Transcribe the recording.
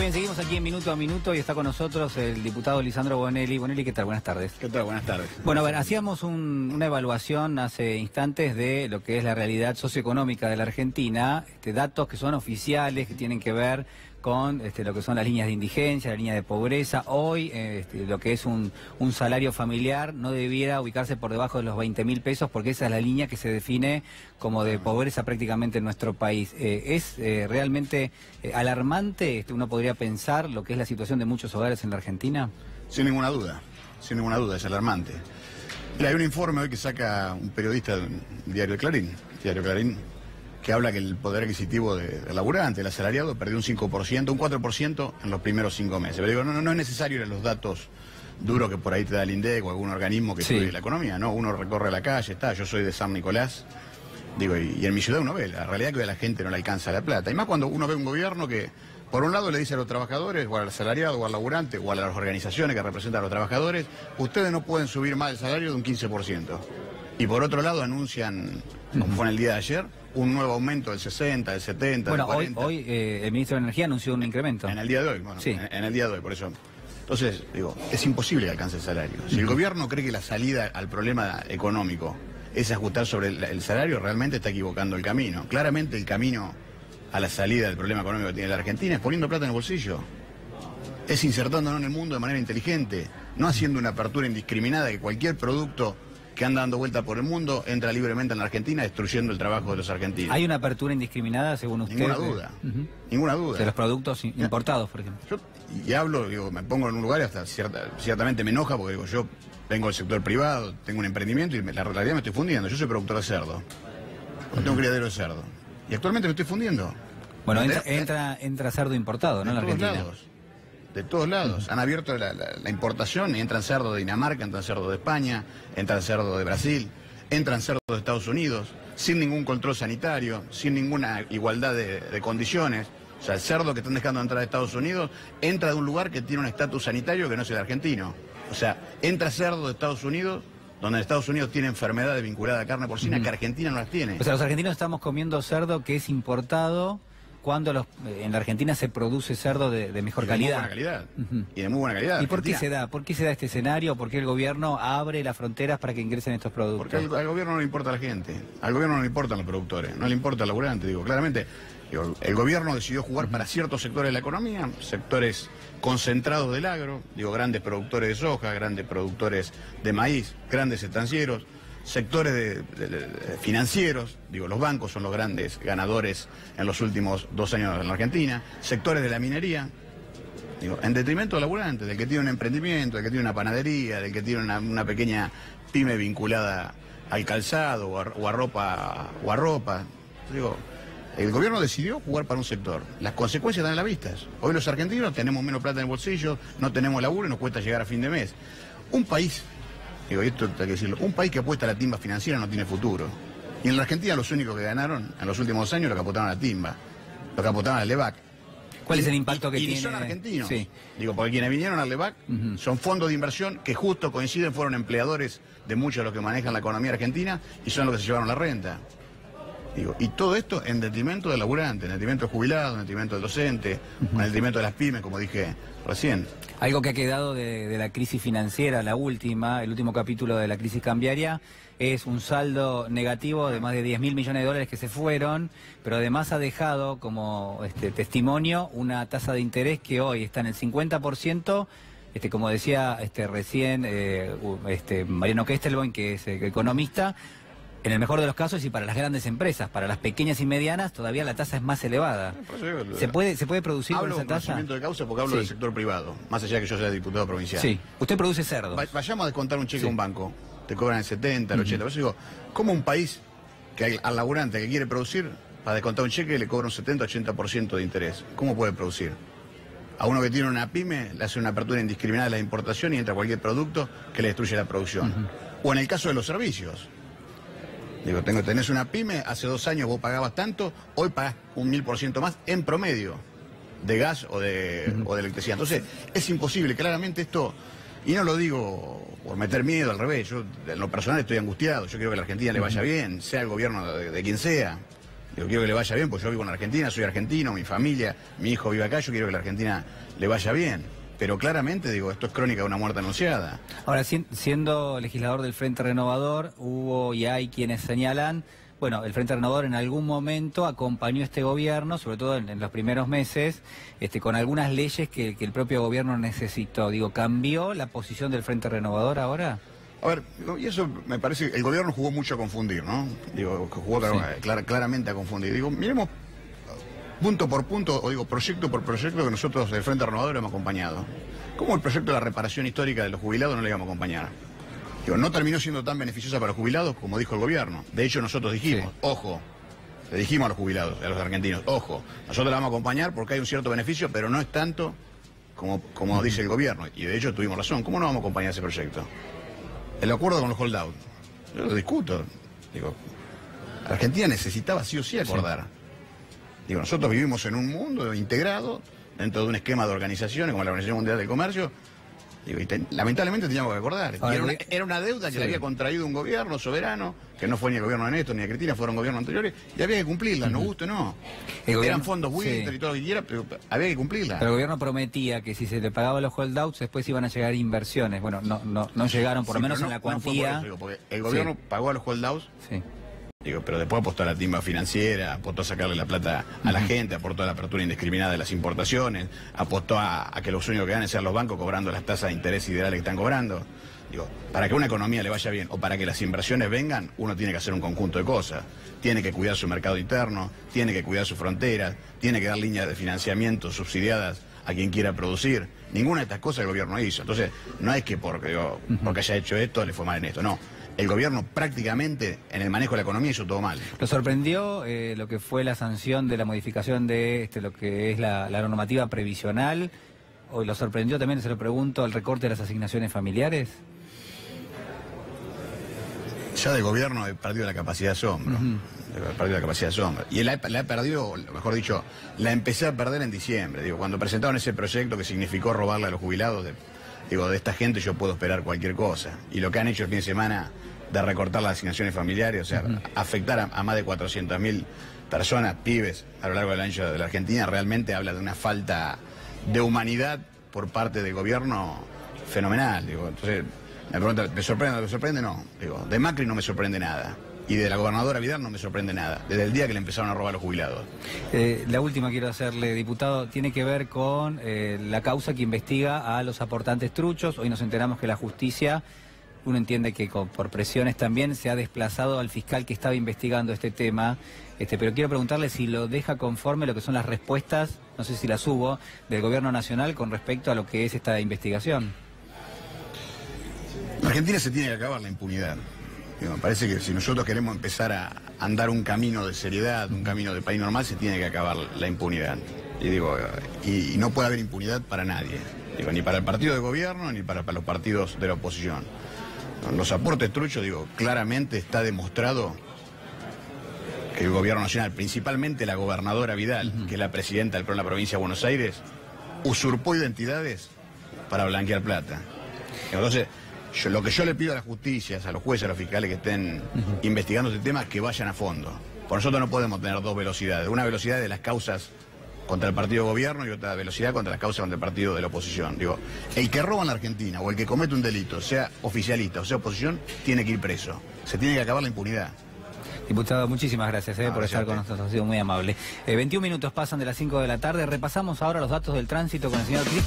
Muy bien, seguimos aquí en Minuto a Minuto y está con nosotros el diputado Lisandro Bonelli. Bonelli, ¿qué tal? Buenas tardes. ¿Qué tal? Buenas tardes. Bueno, a ver, hacíamos una evaluación hace instantes de lo que es la realidad socioeconómica de la Argentina, datos que son oficiales, que tienen que ver con lo que son las líneas de indigencia, la línea de pobreza. Hoy lo que es un salario familiar no debiera ubicarse por debajo de los 20.000 pesos porque esa es la línea que se define como de pobreza prácticamente en nuestro país. ¿Es realmente alarmante? Uno podría pensar lo que es la situación de muchos hogares en la Argentina. Sin ninguna duda, es alarmante. Mira, hay un informe hoy que saca un periodista del diario Clarín, que habla que el poder adquisitivo del laburante, el asalariado, perdió un 5%, un 4% en los primeros 5 meses. Pero digo, no es necesario ir a los datos duros que por ahí te da el INDEC o algún organismo que estudia la economía, ¿no? Uno recorre la calle, yo soy de San Nicolás, digo, y en mi ciudad uno ve la realidad que a la gente no le alcanza la plata. Y más cuando uno ve un gobierno que, por un lado, le dice a los trabajadores, o al asalariado, o al laborante, o a las organizaciones que representan a los trabajadores, ustedes no pueden subir más el salario de un 15%. Y por otro lado anuncian, como fue en el día de ayer, un nuevo aumento del 60, del 70, bueno, del 40. Hoy el ministro de Energía anunció un incremento. En el día de hoy, bueno, sí. En el día de hoy, por eso. Entonces, digo, es imposible que alcance el salario. Si el gobierno cree que la salida al problema económico es ajustar sobre el salario, realmente está equivocando el camino. Claramente el camino a la salida del problema económico que tiene la Argentina es poniendo plata en el bolsillo. Es insertándonos en el mundo de manera inteligente, no haciendo una apertura indiscriminada que cualquier producto que anda dando vuelta por el mundo entra libremente en la Argentina destruyendo el trabajo de los argentinos. ¿Hay una apertura indiscriminada según usted? Ninguna duda, ninguna duda. De los productos importados, por ejemplo. Yo hablo, digo, me pongo en un lugar y hasta ciertamente me enoja porque digo, yo vengo del sector privado, tengo un emprendimiento y la realidad me estoy fundiendo. Yo soy productor de cerdo, tengo un criadero de cerdo y actualmente me estoy fundiendo. Bueno, entra cerdo importado, ¿no? En la Argentina. De todos lados. Han abierto la importación y entran cerdo de Dinamarca, entran cerdo de España, entran cerdo de Brasil, entran cerdo de Estados Unidos, sin ningún control sanitario, sin ninguna igualdad de condiciones. O sea, el cerdo que están dejando entrar a Estados Unidos entra de un lugar que tiene un estatus sanitario que no es el argentino. O sea, entra cerdo de Estados Unidos, donde en Estados Unidos tiene enfermedades vinculadas a carne porcina que Argentina no las tiene. O sea, los argentinos estamos comiendo cerdo que es importado cuando en la Argentina se produce cerdo de mejor calidad. De muy buena calidad. Y de muy buena calidad. ¿Y por qué se da? ¿Por qué se da este escenario? ¿Por qué el gobierno abre las fronteras para que ingresen estos productos? Porque al gobierno no le importa a la gente. Al gobierno no le importan los productores, no le importa al laburante. Digo, claramente, el gobierno decidió jugar para ciertos sectores de la economía, sectores concentrados del agro, grandes productores de soja, grandes productores de maíz, grandes estancieros, sectores financieros, los bancos son los grandes ganadores en los últimos 2 años en la Argentina, sectores de la minería, en detrimento del laburante, del que tiene un emprendimiento, del que tiene una panadería, del que tiene una pequeña pyme vinculada al calzado o a ropa. El gobierno decidió jugar para un sector. Las consecuencias están a la vista. Hoy los argentinos tenemos menos plata en el bolsillo, no tenemos laburo y nos cuesta llegar a fin de mes. Un país, esto hay que decirlo, un país que apuesta a la timba financiera no tiene futuro. Y en la Argentina los únicos que ganaron en los últimos 2 años lo que apostaron a la timba, lo que apostaron al LEVAC. ¿Cuál es el impacto que tiene? Y son argentinos. Sí. Porque quienes vinieron al LEVAC son fondos de inversión que justo coinciden, fueron empleadores de muchos de los que manejan la economía argentina y son los que se llevaron la renta. Y todo esto en detrimento del laburante, en detrimento del jubilado, en detrimento del docente, en detrimento de las pymes, como dije recién. Algo que ha quedado de la crisis financiera, el último capítulo de la crisis cambiaria, es un saldo negativo de más de 10.000 millones de dólares que se fueron, pero además ha dejado como testimonio una tasa de interés que hoy está en el 50%, como decía recién Mariano Kestelboim, que es economista. En el mejor de los casos y para las grandes empresas, para las pequeñas y medianas todavía la tasa es más elevada. ¿Se puede producir con esa tasa? Hablo con conocimiento de causa porque hablo del sector privado, más allá de que yo sea diputado provincial. Sí, usted produce cerdo. Vayamos a descontar un cheque a un banco, te cobran el 70, el 80. Por eso digo, ¿cómo un país que al laburante que quiere producir, para descontar un cheque le cobra un 70-80% de interés? ¿Cómo puede producir? A uno que tiene una pyme le hace una apertura indiscriminada de la importación y entra cualquier producto que le destruye la producción. O en el caso de los servicios. Tenés una pyme, hace 2 años vos pagabas tanto, hoy pagás un 1000% más en promedio de gas o de electricidad. Entonces, es imposible, claramente esto, y no lo digo por meter miedo, al revés, yo en lo personal estoy angustiado, yo quiero que a la Argentina le vaya bien, sea el gobierno de quien sea. Digo, quiero que le vaya bien, porque yo vivo en Argentina, soy argentino, mi familia, mi hijo vive acá, yo quiero que la Argentina le vaya bien. Pero claramente, digo, esto es crónica de una muerte anunciada. Ahora, siendo legislador del Frente Renovador, hubo y hay quienes señalan, bueno, el Frente Renovador en algún momento acompañó a este gobierno, sobre todo en los primeros meses, con algunas leyes que el propio gobierno necesitó. Digo, ¿cambió la posición del Frente Renovador ahora? A ver, y eso me parece, el gobierno jugó mucho a confundir, ¿no? Digo, jugó claramente a confundir. Digo, miremos punto por punto, o digo, proyecto por proyecto que nosotros del Frente Renovador hemos acompañado. ¿Cómo el proyecto de la reparación histórica de los jubilados no le íbamos a acompañar? Digo, no terminó siendo tan beneficiosa para los jubilados como dijo el gobierno. De hecho, nosotros dijimos, ojo, le dijimos a los jubilados, a los argentinos, ojo, nosotros la vamos a acompañar porque hay un cierto beneficio, pero no es tanto como dice el gobierno. Y de hecho tuvimos razón. ¿Cómo no vamos a acompañar ese proyecto? El acuerdo con los holdout, yo lo discuto. Digo, Argentina necesitaba sí o sí acordar. Digo, nosotros vivimos en un mundo integrado dentro de un esquema de organizaciones como la Organización Mundial del Comercio. Digo, lamentablemente teníamos que acordar. Era una deuda que le había contraído un gobierno soberano, que no fue ni el gobierno de Néstor ni de Cristina, fueron gobiernos anteriores, y había que cumplirla, nos guste o no. Eran fondos buitres y todo lo que quiera, pero había que cumplirla. Pero el gobierno prometía que si se le pagaba los holdouts, después iban a llegar inversiones. Bueno, no llegaron, por lo menos en la cuantía. No porque el gobierno pagó a los holdouts. Sí. Digo, pero después apostó a la timba financiera, apostó a sacarle la plata a la gente, apostó a la apertura indiscriminada de las importaciones, apostó a que los únicos que ganen sean los bancos cobrando las tasas de interés ideales que están cobrando. Digo, para que una economía le vaya bien o para que las inversiones vengan, uno tiene que hacer un conjunto de cosas. Tiene que cuidar su mercado interno, tiene que cuidar sus fronteras, tiene que dar líneas de financiamiento subsidiadas a quien quiera producir. Ninguna de estas cosas el gobierno hizo. Entonces, no es que porque haya hecho esto le fue mal en esto, no. El gobierno prácticamente en el manejo de la economía hizo todo mal. ¿Lo sorprendió lo que fue la sanción de la modificación de lo que es la normativa previsional? ¿O lo sorprendió también, se lo pregunto, el recorte de las asignaciones familiares? Ya del gobierno he perdido la capacidad de asombro. He perdido la capacidad de asombro. Y la he perdido, mejor dicho, la empecé a perder en diciembre. Digo, cuando presentaron ese proyecto que significó robarle a los jubilados, digo, de esta gente yo puedo esperar cualquier cosa. Y lo que han hecho el fin de semana de recortar las asignaciones familiares, o sea, afectar a más de 400.000 personas, pibes, a lo largo del ancho de la Argentina, realmente habla de una falta de humanidad por parte del gobierno fenomenal. Digo, entonces, me pregunta, ¿me sorprende o no me sorprende? No. Digo, de Macri no me sorprende nada. Y de la gobernadora Vidal no me sorprende nada, desde el día que le empezaron a robar a los jubilados. La última quiero hacerle, diputado, tiene que ver con la causa que investiga a los aportantes truchos. Hoy nos enteramos que la justicia, uno entiende que por presiones también, se ha desplazado al fiscal que estaba investigando este tema. Pero quiero preguntarle si lo deja conforme lo que son las respuestas, no sé si las hubo, del gobierno nacional con respecto a lo que es esta investigación. En Argentina se tiene que acabar la impunidad. Me parece que si nosotros queremos empezar a andar un camino de seriedad, un camino de país normal, se tiene que acabar la impunidad. Y no puede haber impunidad para nadie. Ni para el partido de gobierno, ni para los partidos de la oposición. Los aportes truchos, claramente está demostrado que el gobierno nacional, principalmente la gobernadora Vidal, que es la presidenta del PRO en la provincia de Buenos Aires, usurpó identidades para blanquear plata. Entonces, lo que yo le pido a las justicias, a los jueces, a los fiscales que estén investigando este tema, es que vayan a fondo. Por nosotros no podemos tener dos velocidades. Una velocidad de las causas contra el partido de gobierno y otra velocidad contra las causas contra el partido de la oposición. El que roba en la Argentina o el que comete un delito, sea oficialista o sea oposición, tiene que ir preso. Se tiene que acabar la impunidad. Diputado, muchísimas gracias por estar con nosotros, ha sido muy amable. 21 minutos pasan de las 5 de la tarde. Repasamos ahora los datos del tránsito con el señor Cristian.